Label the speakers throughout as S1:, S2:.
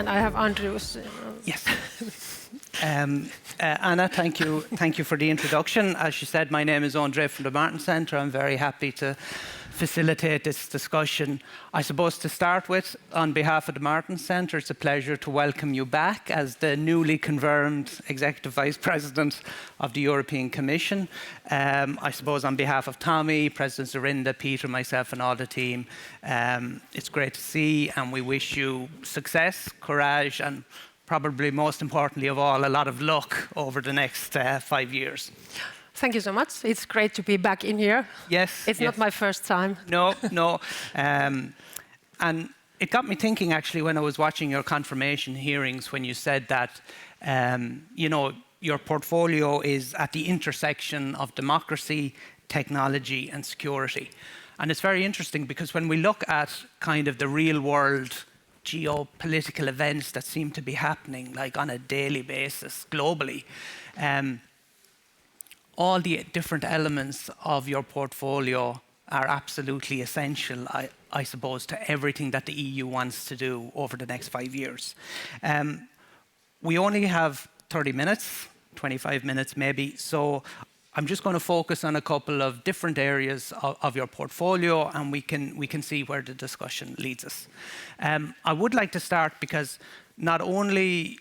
S1: And I have Andrews.
S2: Yes. Anna, thank you for the introduction. As she said, my name is Eoin Drea from the Martin Centre. I'm very happy to facilitate this discussion. I suppose to start with, on behalf of the Martin Centre, it's a pleasure to welcome you back as the newly confirmed Executive Vice President of the European Commission. I suppose on behalf of Tommy, President Zorinda, Peter, myself and all the team, it's great to see, and we wish you success, courage, and probably most importantly of all, a lot of luck over the next 5 years.
S1: Thank you so much. It's great to be back in here.
S2: Yes.
S1: It's not my first time.
S2: No. And it got me thinking, actually, when I was watching your confirmation hearings, when you said that, your portfolio is at the intersection of democracy, technology, and security. And it's very interesting because when we look at kind of the real world geopolitical events that seem to be happening like on a daily basis globally, all the different elements of your portfolio are absolutely essential, I suppose, to everything that the EU wants to do over the next 5 years. We only have 30 minutes, 25 minutes maybe, so I'm just going to focus on a couple of different areas of your portfolio, and we can see where the discussion leads us. I would like to start because not only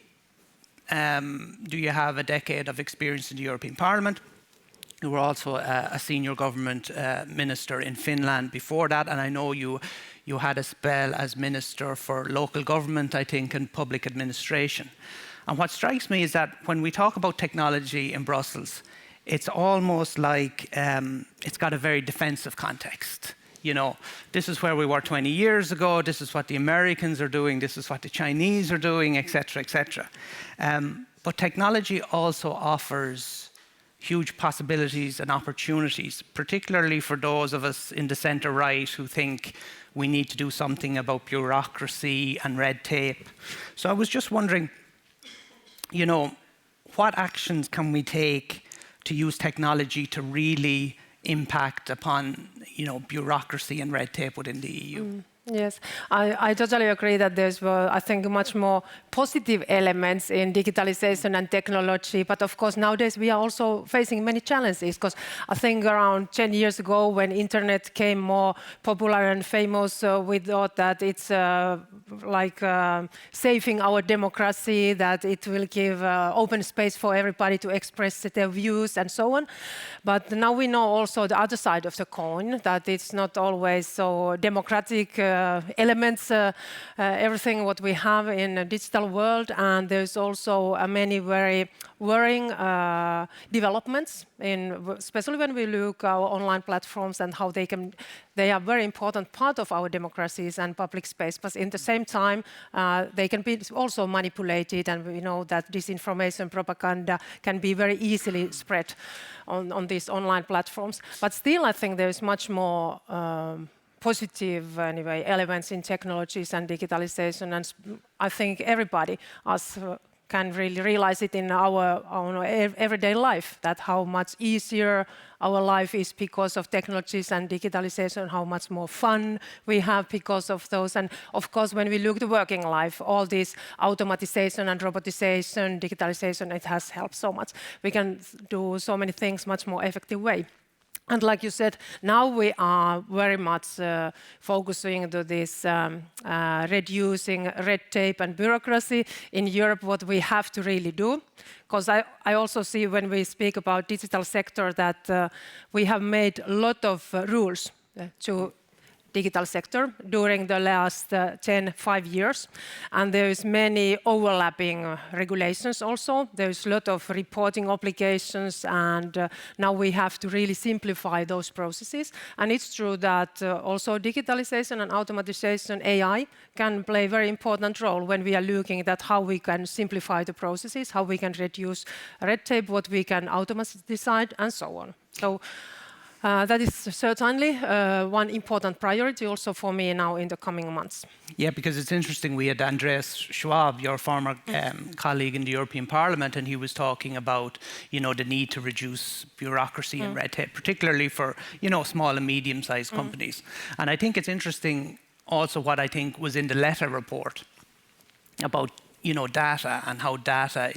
S2: do you have a decade of experience in the European Parliament, you were also a senior government minister in Finland before that, and I know you had a spell as minister for local government, I think, and public administration. And what strikes me is that when we talk about technology in Brussels, it's almost like it's got a very defensive context. This is where we were 20 years ago, this is what the Americans are doing, this is what the Chinese are doing, etc., etc. But technology also offers huge possibilities and opportunities, particularly for those of us in the centre-right who think we need to do something about bureaucracy and red tape. So I was just wondering, what actions can we take to use technology to really impact upon, bureaucracy and red tape within the EU?
S1: Yes, I totally agree that there's, I think, much more positive elements in digitalization and technology. But of course, nowadays we are also facing many challenges, because I think around 10 years ago, when internet came more popular and famous, we thought that it's saving our democracy, that it will give open space for everybody to express their views and so on. But now we know also the other side of the coin, that it's not always so democratic elements, everything what we have in a digital world, and there's also many very worrying developments, especially when we look at our online platforms and how they are a very important part of our democracies and public space, but in the same time they can be also manipulated, and we know that disinformation, propaganda can be very easily spread on these online platforms. But still, I think there's much more positive elements in technologies and digitalization, and I think everybody can really realize it in our everyday life, that how much easier our life is because of technologies and digitalization, how much more fun we have because of those. And of course, when we look at the working life, all this automatization and robotization, digitalization, it has helped so much. We can do so many things much more effective way. And like you said, now we are very much focusing to this reducing red tape and bureaucracy in Europe, what we have to really do. Because I also see when we speak about digital sector that we have made a lot of rules to digital sector during the last 5 years. And there is many overlapping regulations also. There's a lot of reporting obligations, and now we have to really simplify those processes. And it's true that also digitalization and automatization, AI, can play a very important role when we are looking at how we can simplify the processes, how we can reduce red tape, what we can automatize, and so on. So that is certainly one important priority also for me now in the coming months.
S2: Yeah, because it's interesting. We had Andreas Schwab, your former colleague in the European Parliament, and he was talking about, the need to reduce bureaucracy and red tape, particularly for, small and medium-sized companies. And I think it's interesting also what I think was in the letter report, about data and how data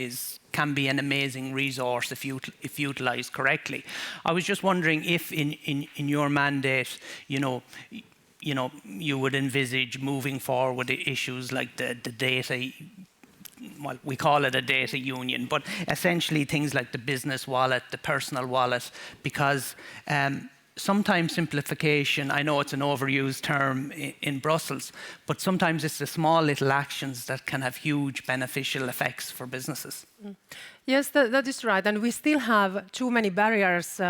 S2: can be an amazing resource if utilized correctly. I was just wondering if in your mandate, you would envisage moving forward issues like the data. Well, we call it a data union, but essentially things like the business wallet, the personal wallet, because sometimes simplification, I know it's an overused term in Brussels, but sometimes it's the small little actions that can have huge beneficial effects for businesses.
S1: Yes, that is right. And we still have too many barriers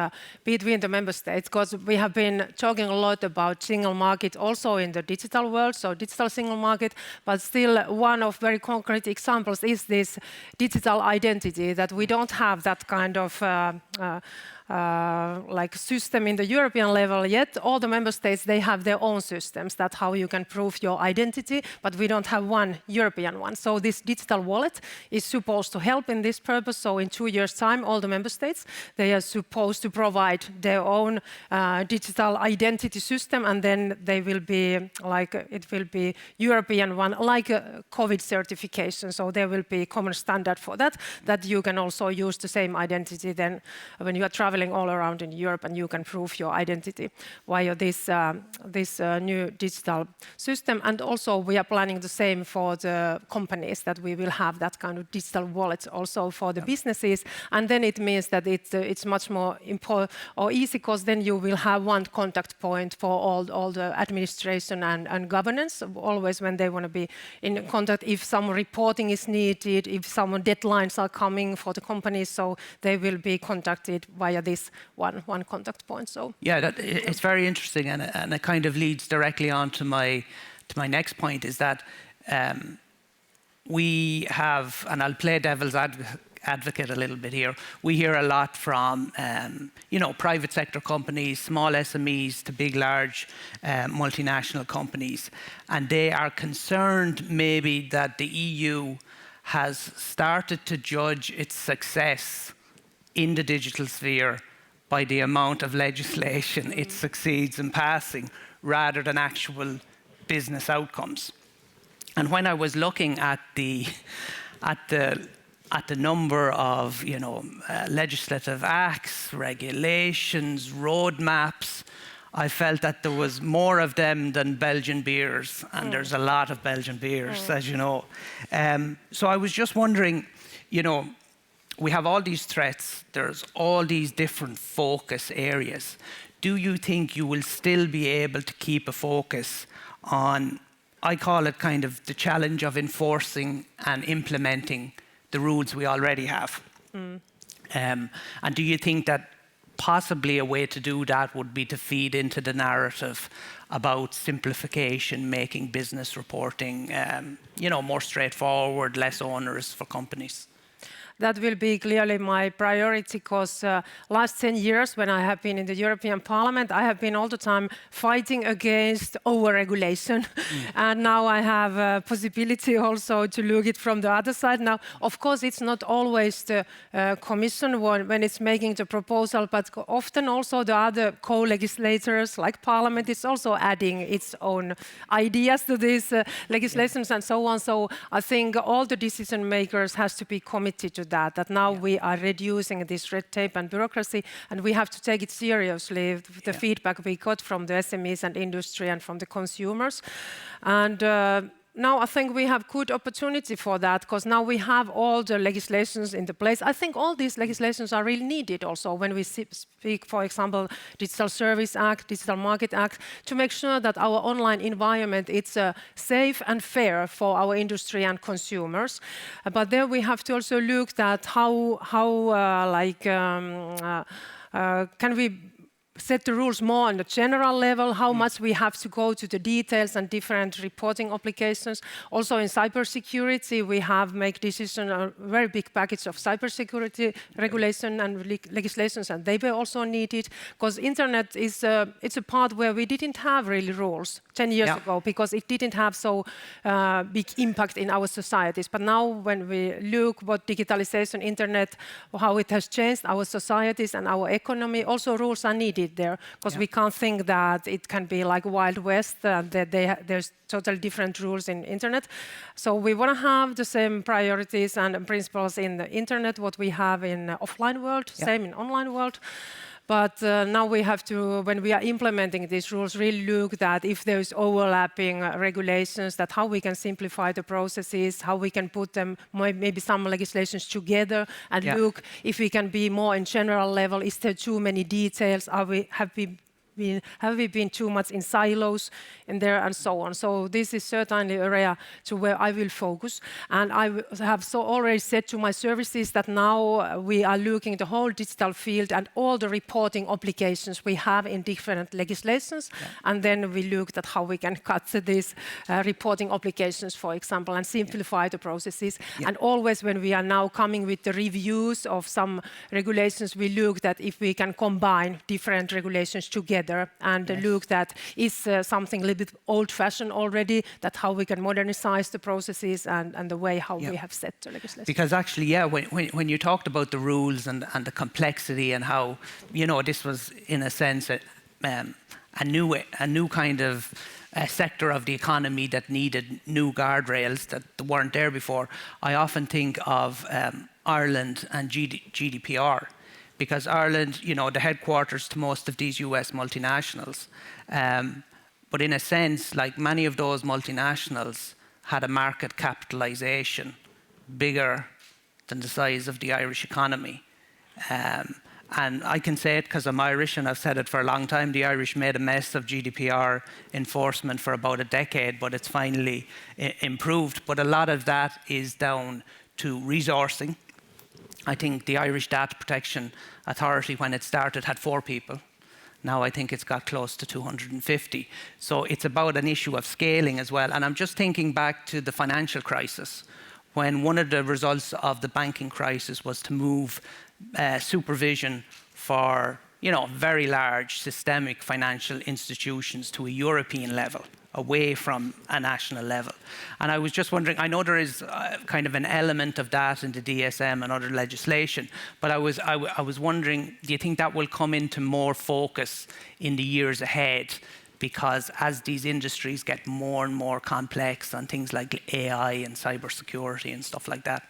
S1: between the member states, because we have been talking a lot about single market also in the digital world, so digital single market, but still one of very concrete examples is this digital identity, that we don't have that kind of like system in the European level yet. All the member states, they have their own systems. That's how you can prove your identity, but we don't have one European one. So this digital wallet is supposed to help in this purpose. So in 2 years' time, all the member states, they are supposed to provide their own digital identity system, and then they will be like, it will be European one, like a COVID certification. So there will be common standard for that you can also use the same identity then when you are traveling all around in Europe, and you can prove your identity via this new digital system. And also we are planning the same for the companies, that we will have that kind of digital wallet also for the businesses. And then it means that it's much more easy, because then you will have one contact point for all the administration and governance, always when they want to be in contact, if some reporting is needed, if some deadlines are coming for the companies, so they will be contacted via this one contact point. So
S2: yeah, it's very interesting, and it kind of leads directly on to my next point, is that we have, and I'll play devil's advocate a little bit here. We hear a lot from private sector companies, small SMEs to big, large multinational companies, and they are concerned maybe that the EU has started to judge its success in the digital sphere by the amount of legislation it succeeds in passing, rather than actual business outcomes. And when I was looking at the number of legislative acts, regulations, roadmaps, I felt that there was more of them than Belgian beers, and there's a lot of Belgian beers, as you know. So I was just wondering, we have all these threats, there's all these different focus areas. Do you think you will still be able to keep a focus on, I call it kind of the challenge of enforcing and implementing the rules we already have? And do you think that possibly a way to do that would be to feed into the narrative about simplification, making business reporting more straightforward, less onerous for companies?
S1: That will be clearly my priority, because last 10 years when I have been in the European Parliament, I have been all the time fighting against over-regulation. And now I have a possibility also to look it from the other side. Now, of course, it's not always the Commission when it's making the proposal, but often also the other co-legislators, like Parliament, is also adding its own ideas to these legislations and so on. So I think all the decision makers has to be committed to that now we are reducing this red tape and bureaucracy, and we have to take it seriously, the feedback we got from the SMEs and industry and from the consumers. And now I think we have good opportunity for that, because now we have all the legislations in the place. I think all these legislations are really needed also when we speak, for example, Digital Service Act, Digital Market Act, to make sure that our online environment is safe and fair for our industry and consumers. But there we have to also look at how can we set the rules more on the general level, how much we have to go to the details and different reporting applications. Also in cybersecurity, we have made decisions, a very big package of cybersecurity regulation and legislations, and they were also needed, because internet is it's a part where we didn't have really rules 10 years ago, because it didn't have so big impact in our societies. But now when we look what digitalization, internet, how it has changed our societies and our economy, also rules are needed speed there, because we can't think that it can be like Wild West, that there's totally different rules in internet. So we want to have the same priorities and principles in the internet, what we have in offline world, same in online world. But now we have to, when we are implementing these rules, really look that if there's overlapping regulations, that how we can simplify the processes, how we can put them, maybe some legislations together, and look if we can be more in general level. Is there too many details? Have we been too much in silos in there, and so on? So this is certainly an area to where I will focus. And I have already said to my services that now we are looking at the whole digital field and all the reporting obligations we have in different legislations. And then we looked at how we can cut these reporting obligations, for example, and simplify the processes. And always when we are now coming with the reviews of some regulations, we looked at if we can combine different regulations together and look that is something a little bit old-fashioned already, that how we can modernize the processes and the way how we have set the legislation.
S2: Because actually, when you talked about the rules and the complexity and how, this was in a sense a new kind of sector of the economy that needed new guardrails that weren't there before, I often think of Ireland and GDPR. Because Ireland, the headquarters to most of these US multinationals. But in a sense, like many of those multinationals had a market capitalization bigger than the size of the Irish economy. And I can say it because I'm Irish and I've said it for a long time, the Irish made a mess of GDPR enforcement for about a decade, but it's finally improved. But a lot of that is down to resourcing. I think the Irish Data Protection Authority, when it started, had 4 people. Now I think it's got close to 250. So it's about an issue of scaling as well. And I'm just thinking back to the financial crisis, when one of the results of the banking crisis was to move supervision for, very large systemic financial institutions to a European level, away from a national level. And I was just wondering, I know there is kind of an element of that in the DSM and other legislation, but I was wondering, do you think that will come into more focus in the years ahead? Because as these industries get more and more complex on things like AI and cybersecurity and stuff like that.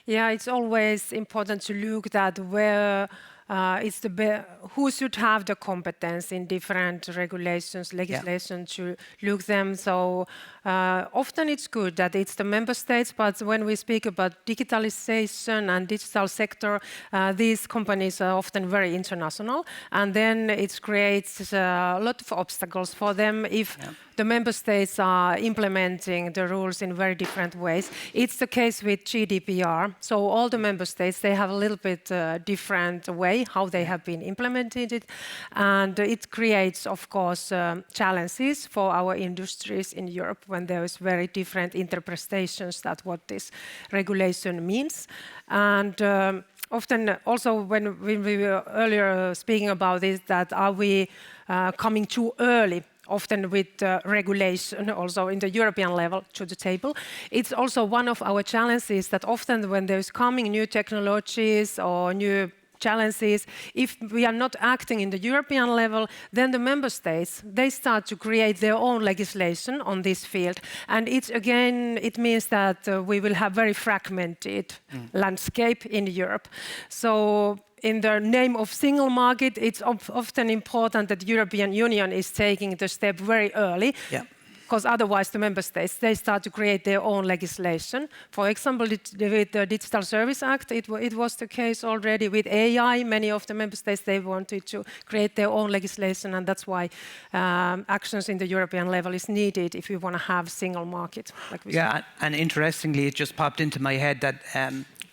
S1: Yeah, it's always important to look at where who should have the competence in different regulations, legislation to look them. So often it's good that it's the member states, but when we speak about digitalization and digital sector, these companies are often very international, and then it creates a lot of obstacles for them if the member states are implementing the rules in very different ways. It's the case with GDPR. So all the member states, they have a little bit different way how they have been implemented it. And it creates, of course, challenges for our industries in Europe when there is very different interpretations that what this regulation means. And often also when we were earlier speaking about this, that are we coming too early often with regulation also in the European level to the table. It's also one of our challenges that often when there's coming new technologies or new challenges, if we are not acting in the European level, then the member states, they start to create their own legislation on this field. And it means that we will have very fragmented landscape in Europe. So in the name of single market, it's often important that the European Union is taking the step very early. Because otherwise the member states, they start to create their own legislation. For example, with the Digital Service Act, it was the case already. With AI, many of the member states, they wanted to create their own legislation, and that's why actions in the European level is needed if we want to have single market. Like we said.
S2: And interestingly, it just popped into my head that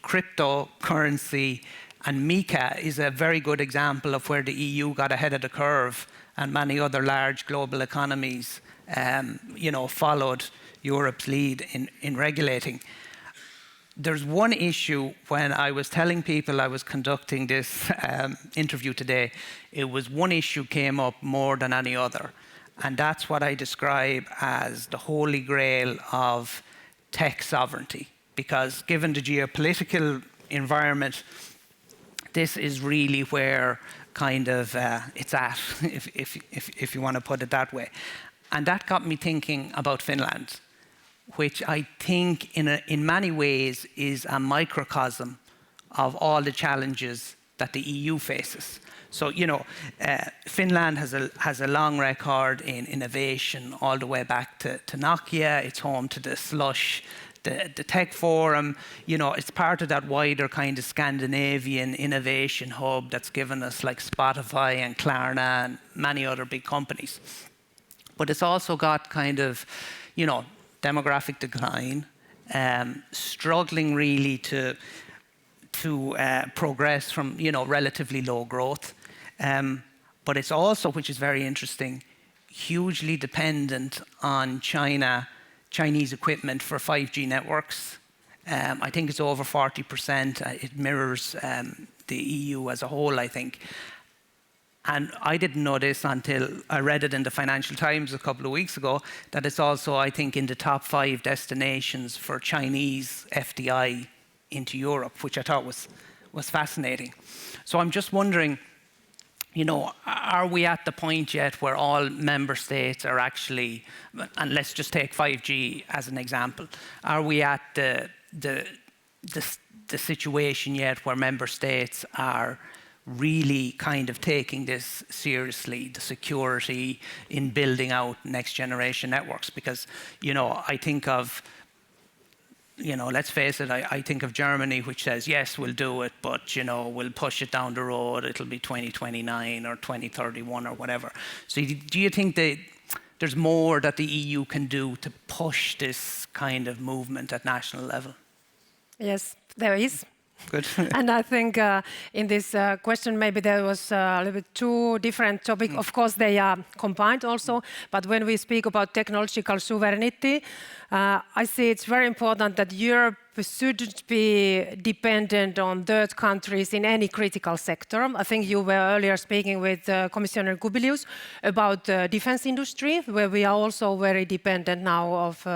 S2: cryptocurrency and MiCA is a very good example of where the EU got ahead of the curve and many other large global economies followed Europe's lead in regulating. There's one issue when I was telling people I was conducting this interview today, it was one issue came up more than any other. And that's what I describe as the holy grail of tech sovereignty. Because given the geopolitical environment, this is really where kind of it's at, if you want to put it that way. And that got me thinking about Finland, which I think in many ways is a microcosm of all the challenges that the EU faces. So, you know, Finland has a long record in innovation all the way back to Nokia. It's home to the Slush, the Tech Forum. You know, it's part of that wider kind of Scandinavian innovation hub that's given us like Spotify and Klarna and many other big companies. But it's also got kind of, you know, demographic decline, struggling really to progress from, you know, relatively low growth. But it's also, which is very interesting, hugely dependent on Chinese equipment for 5G networks. I think it's over 40%. It mirrors the EU as a whole, I think. And I didn't know this until I read it in the Financial Times a couple of weeks ago, that it's also, I think, in the top 5 destinations for Chinese FDI into Europe, which I thought was fascinating. So I'm just wondering, you know, are we at the point yet where all member states are actually, and let's just take 5G as an example, are we at the situation yet where member states are really kind of taking this seriously, the security in building out next generation networks? Because, you know, I think of, you know, let's face it, I think of Germany, which says, yes, we'll do it, but, you know, we'll push it down the road. It'll be 2029 or 2031 or whatever. So do you think that there's more that the EU can do to push this kind of movement at national level?
S1: Yes, there is.
S2: Good.
S1: And I think in this question, maybe there was a little bit two different topics. Of course, they are combined also. But when we speak about technological sovereignty, I see it's very important that Europe shouldn't be dependent on third countries in any critical sector. I think you were earlier speaking with Commissioner Kubilius about the defense industry, where we are also very dependent now of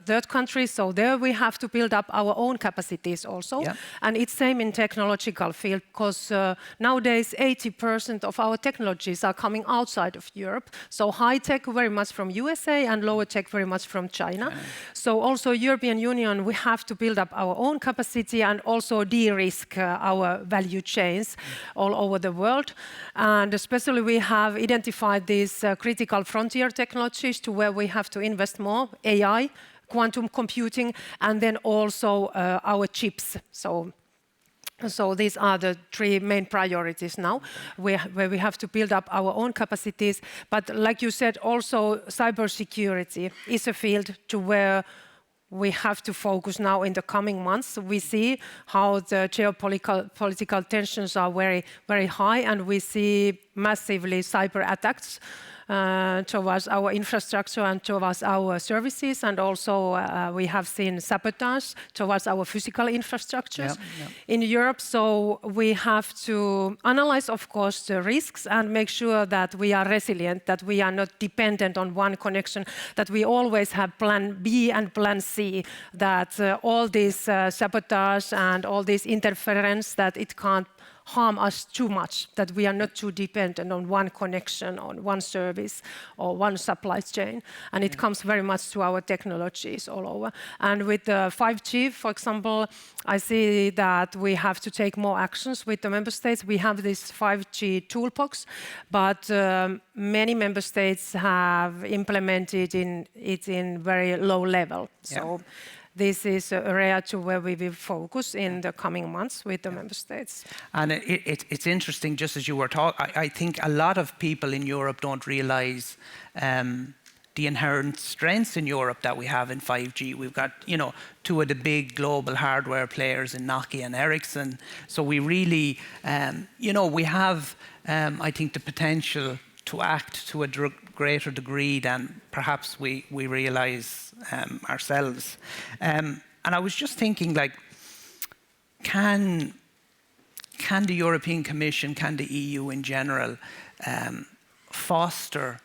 S1: third countries. So there we have to build up our own capacities also. Yeah. And it's same in technological field, because nowadays 80% of our technologies are coming outside of Europe. So high tech very much from USA and lower tech very much from China. So also European Union, we have to build up our own capacity and also de-risk our value chains all over the world. And especially we have identified these critical frontier technologies to where we have to invest more, AI, quantum computing, and then also our chips. So these are the 3 main priorities now, where we have to build up our own capacities. But like you said, also cybersecurity is a field to where we have to focus now in the coming months. We see how the geopolitical tensions are very, very high, and we see massively cyber attacks towards our infrastructure and towards our services, and also we have seen sabotage towards our physical infrastructures in Europe. So we have to analyze, of course, the risks and make sure that we are resilient, that we are not dependent on one connection, that we always have plan B and plan C, that all this sabotage and all this interference, that it can't harm us too much, that we are not too dependent on one connection, on one service or one supply chain. And it comes very much to our technologies all over. And with the 5G, for example, I see that we have to take more actions with the member states. We have this 5G toolbox, but many member states have implemented it in very low level. So this is an area to where we will focus in the coming months with the member states.
S2: And it's interesting, just as you were talking, I think a lot of people in Europe don't realize the inherent strengths in Europe that we have in 5G. We've got, you know, 2 of the big global hardware players in Nokia and Ericsson. So we really, you know, we have, I think, the potential to act to a greater degree than perhaps we realize ourselves. And I was just thinking, like, can the European Commission, can the EU in general foster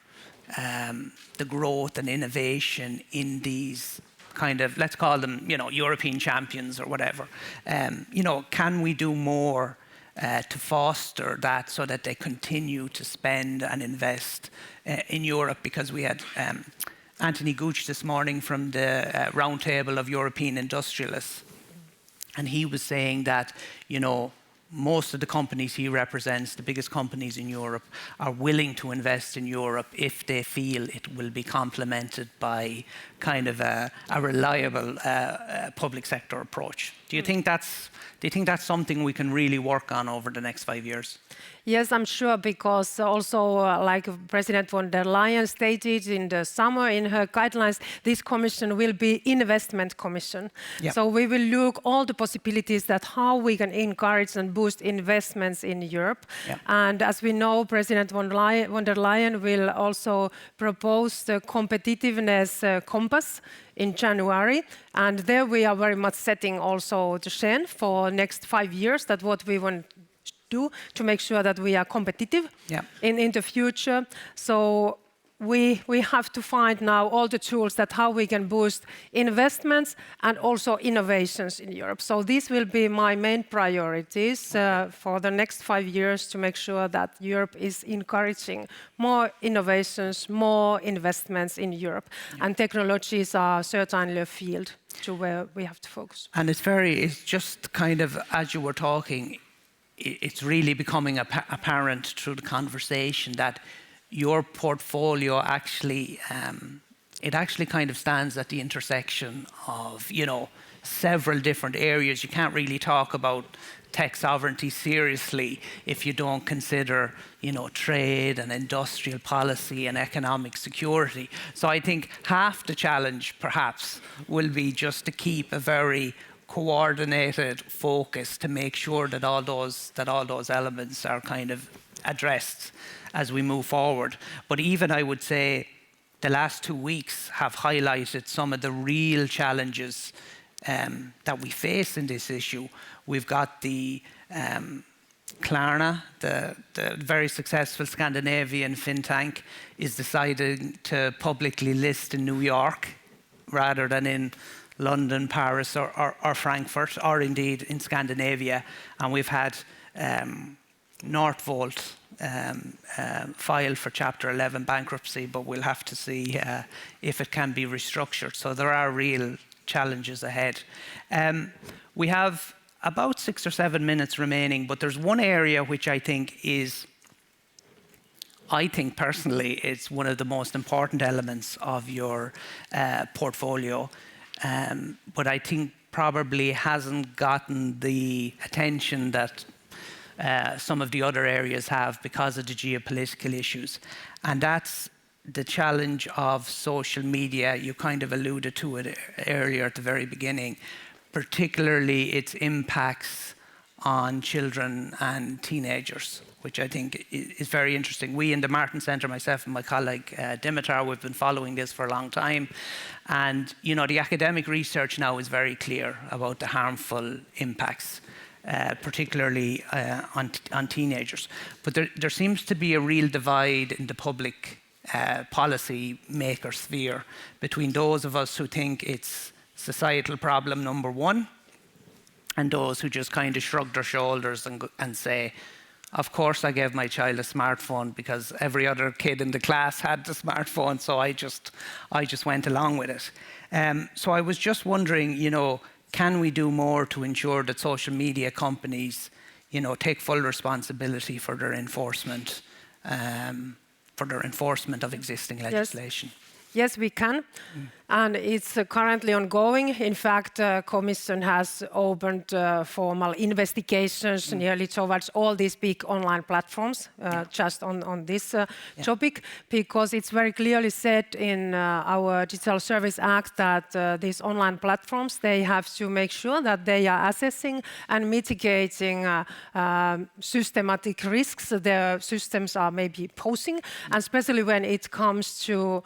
S2: the growth and innovation in these kind of, let's call them, you know, European champions or whatever? You know, can we do more to foster that so that they continue to spend and invest in Europe, because we had Anthony Gooch this morning from the Roundtable of European Industrialists, and he was saying that, you know, most of the companies he represents, the biggest companies in Europe, are willing to invest in Europe if they feel it will be complemented by kind of a reliable public sector approach. Do you think that's something we can really work on over the next 5 years?
S1: Yes, I'm sure, because also like President von der Leyen stated in the summer in her guidelines, this commission will be investment commission.
S2: Yep.
S1: So we will look all the possibilities that how we can encourage and boost investments in Europe.
S2: Yep.
S1: And as we know, President von der Leyen will also propose the competitiveness compass in January, and there we are very much setting also the Shen for next 5 years, that what we want do to make sure that we are competitive in the future. So we have to find now all the tools that how we can boost investments and also innovations in Europe. So these will be my main priorities for the next 5 years, to make sure that Europe is encouraging more innovations, more investments in Europe. And technologies are certainly a field to where we have to focus.
S2: And it's just kind of, as you were talking, it's really becoming apparent through the conversation that your portfolio actually, it actually kind of stands at the intersection of, you know, several different areas. You can't really talk about tech sovereignty seriously if you don't consider, you know, trade and industrial policy and economic security. So I think half the challenge perhaps will be just to keep a very coordinated focus to make sure that all those elements are kind of addressed as we move forward. But even I would say the last 2 weeks have highlighted some of the real challenges that we face in this issue. We've got the Klarna, the very successful Scandinavian fintech, is deciding to publicly list in New York rather than in London, Paris, or Frankfurt, or indeed in Scandinavia. And we've had Northvolt file for Chapter 11 bankruptcy, but we'll have to see if it can be restructured. So there are real challenges ahead. We have about 6 or 7 minutes remaining, but there's one area which I think personally, it's one of the most important elements of your portfolio. But I think probably hasn't gotten the attention that some of the other areas have because of the geopolitical issues. And that's the challenge of social media. You kind of alluded to it earlier at the very beginning, particularly its impacts on children and teenagers, which I think is very interesting. We in the Martin Centre, myself and my colleague Dimitar, we've been following this for a long time. And you know, the academic research now is very clear about the harmful impacts, particularly on teenagers. But there seems to be a real divide in the public policy maker sphere between those of us who think it's societal problem number one, and those who just kind of shrug their shoulders and say, of course I gave my child a smartphone because every other kid in the class had the smartphone, so I just went along with it. So I was just wondering, you know, can we do more to ensure that social media companies, you know, take full responsibility for their enforcement, of existing legislation?
S1: Yes, we can. And it's currently ongoing. In fact, the Commission has opened formal investigations nearly towards all these big online platforms, just on this topic, because it's very clearly said in our Digital Service Act that these online platforms, they have to make sure that they are assessing and mitigating systematic risks their systems are maybe posing, and especially when it comes to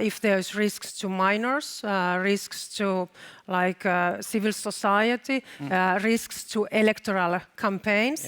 S1: if there's risks to minors, risks to civil society, risks to electoral campaigns,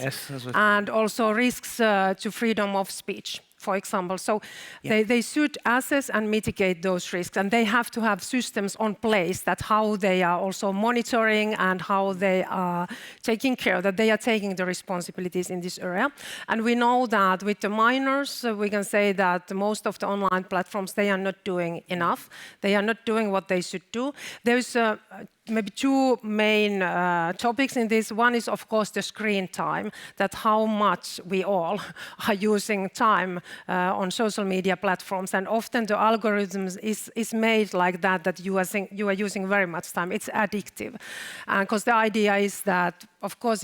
S1: and also risks to freedom of speech. for example. So they should assess and mitigate those risks, and they have to have systems on place that how they are also monitoring and how they are taking care, that they are taking the responsibilities in this area. And we know that with the minors, we can say that most of the online platforms, they are not doing enough. They are not doing what they should do. There's maybe two main topics in this. One is, of course, the screen time, that how much we all are using time on social media platforms. And often the algorithms is made like that you are using very much time. It's addictive. Because the idea is that, of course,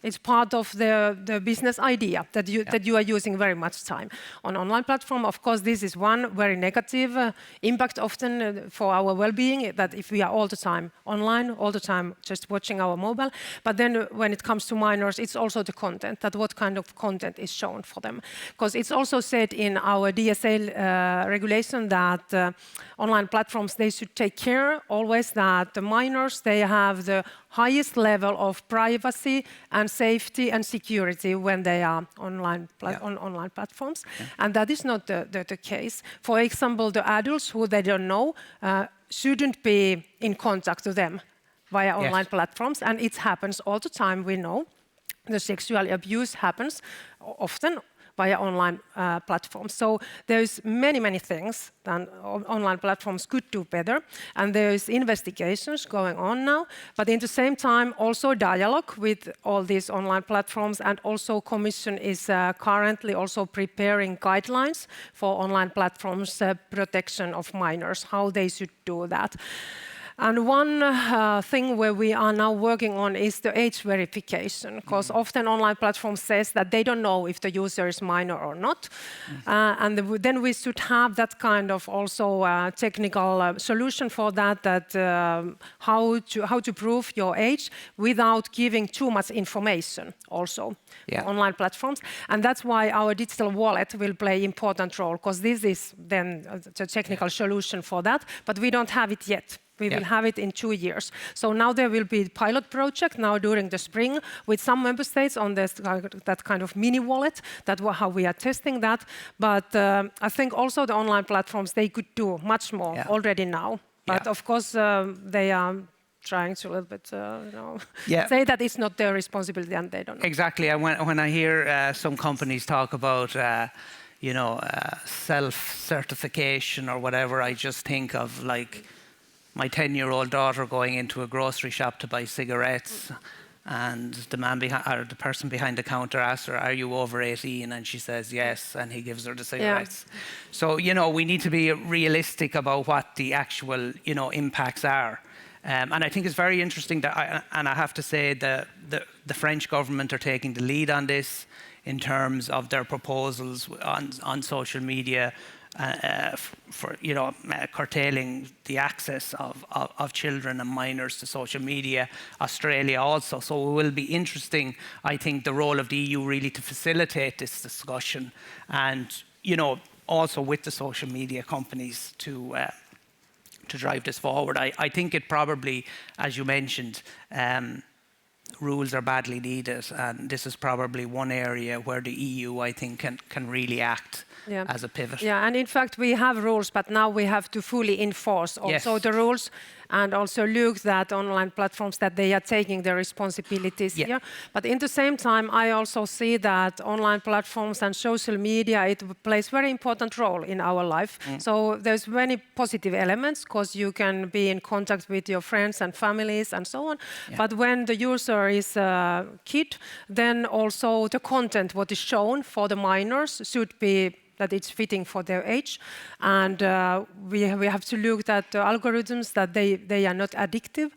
S1: it's part of the business idea that you are using very much time on online platform. Of course, this is one very negative impact often for our well-being, that if we are all the time online, all the time just watching our mobile. But then when it comes to minors, it's also the content, that what kind of content is shown for them. Because it's also said in our DSA regulation that online platforms, they should take care always that the minors, they have the highest level of privacy and safety and security when they are online on online platforms. And that is not the case. For example, the adults who they don't know shouldn't be in contact with them via online platforms. And it happens all the time, we know. The sexual abuse happens often via online platforms. So there's many things that online platforms could do better, and there's investigations going on now, but in the same time also dialogue with all these online platforms, and also Commission is currently also preparing guidelines for online platforms protection of minors, how they should do that. And one thing where we are now working on is the age verification, because often online platforms says that they don't know if the user is minor or not. And then we should have that kind of also technical solution for that, how to prove your age without giving too much information also to online platforms. And that's why our digital wallet will play an important role, because this is then the technical solution for that, but we don't have it yet. We will have it in 2 years. So now there will be a pilot project now during the spring with some member states on this, that kind of mini wallet, how we are testing that. But I think also the online platforms, they could do much more already now. But of course, they are trying to a little bit say that it's not their responsibility and they don't know.
S2: Exactly. And when I hear some companies talk about self-certification or whatever, I just think of like my 10-year-old daughter going into a grocery shop to buy cigarettes, and the man or the person behind the counter asks her, "Are you over 18?" And she says yes, and he gives her the cigarettes. So we need to be realistic about what the actual impacts are. And I think it's very interesting that, and I have to say that the French government are taking the lead on this in terms of their proposals on social media. For curtailing the access of children and minors to social media. Australia also. So it will be interesting, I think, the role of the EU really to facilitate this discussion, and also with the social media companies to drive this forward. I think it probably, as you mentioned, rules are badly needed, and this is probably one area where the EU, I think, can really act as a pivot.
S1: Yeah, and in fact we have rules, but now we have to fully enforce also the rules, and also look that online platforms, that they are taking their responsibilities here. But in the same time, I also see that online platforms and social media, it plays very important role in our life. So there's many positive elements, because you can be in contact with your friends and families and so on. But when the user is a kid, then also the content what is shown for the minors should be that it's fitting for their age. And we have to look at the algorithms, that they are not addictive.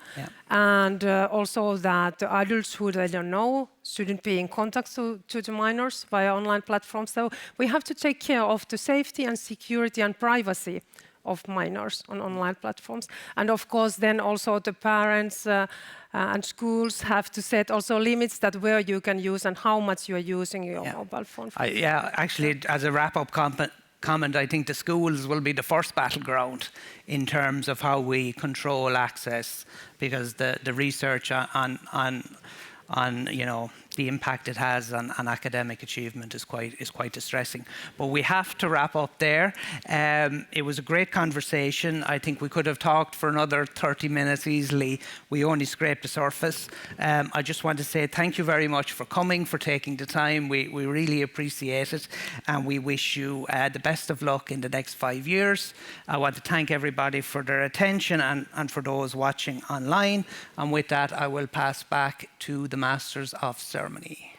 S1: And also that the adults who they don't know shouldn't be in contact to the minors via online platforms. So we have to take care of the safety and security and privacy of minors on online platforms. And of course, then also the parents and schools have to set also limits that where you can use and how much you are using your mobile phone.
S2: Actually, as a wrap-up comment, I think the schools will be the first battleground in terms of how we control access, because the research on the impact it has on academic achievement is quite distressing. But we have to wrap up there. It was a great conversation. I think we could have talked for another 30 minutes easily. We only scraped the surface. I just want to say thank you very much for coming, for taking the time. We really appreciate it, and we wish you the best of luck in the next 5 years. I want to thank everybody for their attention and for those watching online. And with that, I will pass back to the Masters of Ceremony.